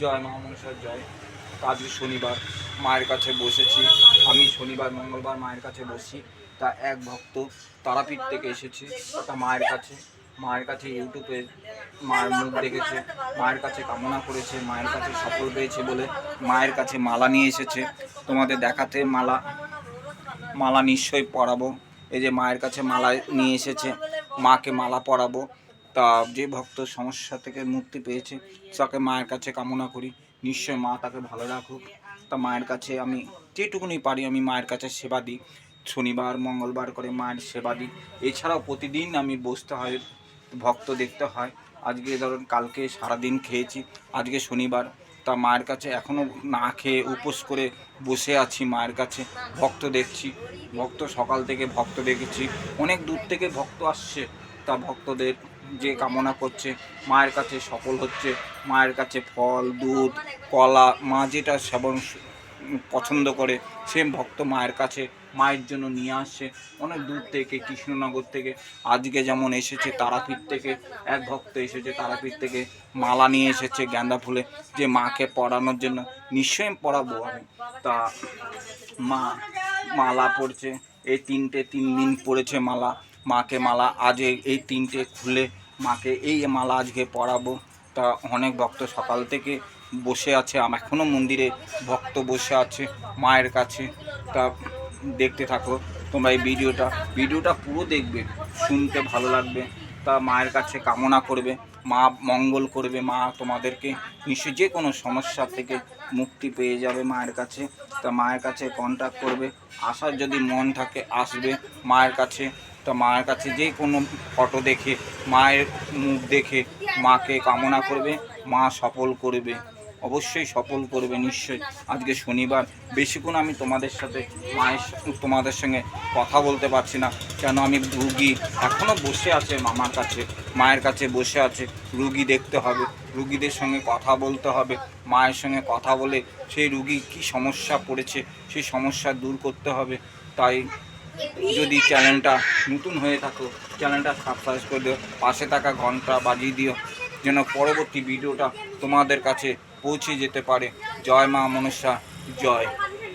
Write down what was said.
জয় মা মনসার জয়। আজকে শনিবার, মায়ের কাছে বসেছি। আমি শনিবার মঙ্গলবার মায়ের কাছে বসি। তা এক ভক্ত তারাপীঠ থেকে এসেছে, তা মায়ের কাছে ইউটিউবে মায়ের মুখ দেখেছে, মায়ের কাছে কামনা করেছে, মায়ের কাছে সফল পেয়েছে বলে মায়ের কাছে মালা নিয়ে এসেছে। তোমাদের দেখাতে মালা মালা নিশ্চয়ই পরাবো। এই যে মায়ের কাছে মালা নিয়ে এসেছে, মাকে মালা পরাবো। তা যে ভক্ত সমস্যা থেকে মুক্তি পেয়েছে তাকে মায়ের কাছে কামনা করি, নিশ্চয় মা তাকে ভালো রাখুক। তা মায়ের কাছে আমি যেটুকুনি পারি আমি মায়ের কাছে সেবা দিই। শনিবার মঙ্গলবার করে মায়ের সেবা দিই। এছাড়াও প্রতিদিন আমি বসতে হয়, ভক্ত দেখতে হয়। আজকে ধরুন কালকে সারাদিন খেয়েছি, আজকে শনিবার, তা মায়ের কাছে এখনও না খেয়ে উপোস করে বসে আছি মায়ের কাছে, ভক্ত দেখছি। ভক্ত সকাল থেকে ভক্ত দেখেছি, অনেক দূর থেকে ভক্ত আসছে। তা ভক্তদের যে কামনা করছে মায়ের কাছে সফল হচ্ছে। মায়ের কাছে ফল, দুধ, কলা, মা যেটা সেবন পছন্দ করে সে ভক্ত মায়ের কাছে মায়ের জন্য নিয়ে আসছে অনেক দূর থেকে, কৃষ্ণনগর থেকে। আজকে যেমন এসেছে তারাপীঠ থেকে, এক ভক্ত এসেছে তারাপীঠ থেকে, মালা নিয়ে এসেছে গাঁদা ফুলে, যে মাকে পরানোর জন্য। নিশ্চয়ই পরাবো আমি। তা মা মালা পরছে, এই 3 দিন পরেছে মালা, মাকে মালা আজ এই 3টে খুলে মাকে এই মালা আজকে পরাবো। তা অনেক ভক্ত সকাল থেকে বসে আছে, এখনও মন্দিরে ভক্ত বসে আছে মায়ের কাছে। তা দেখতে থাকো তোমরা এই ভিডিওটা পুরো দেখবে, শুনতে ভালো লাগবে। তা মায়ের কাছে কামনা করবে, মা মঙ্গল করবে, মা তোমাদেরকে নিশ্চয়ই যে কোনো সমস্যা থেকে মুক্তি পেয়ে যাবে মায়ের কাছে। তা মায়ের কাছে কন্ট্যাক্ট করবে, আসার যদি মন থাকে আসবে মায়ের কাছে। তা মায়ের কাছে যে কোনো ফটো দেখে, মায়ের মুখ দেখে মাকে কামনা করবে, মা সফল করবে, অবশ্যই সফল করবে নিশ্চয়ই। আজকে শনিবার, বেশিক্ষণ আমি তোমাদের সঙ্গে কথা বলতে পারছি না, কেন আমি রুগী এখনও বসে আছে মামার কাছে, মায়ের কাছে বসে আছে। রুগী দেখতে হবে, রুগীদের সঙ্গে কথা বলতে হবে, মায়ের সঙ্গে কথা বলে সেই রুগী কী সমস্যা পড়েছে সেই সমস্যা দূর করতে হবে। তাই যদি চ্যানেলটা নতুন হয়ে থাকো চ্যানেলটা সাবস্ক্রাইব করে দিও, পাশে থাকা ঘন্টা বাজিয়ে দিও, যেন পরবর্তী ভিডিওটা তোমাদের কাছে পৌঁছে যেতে পারে। জয় মা মনসা, জয়।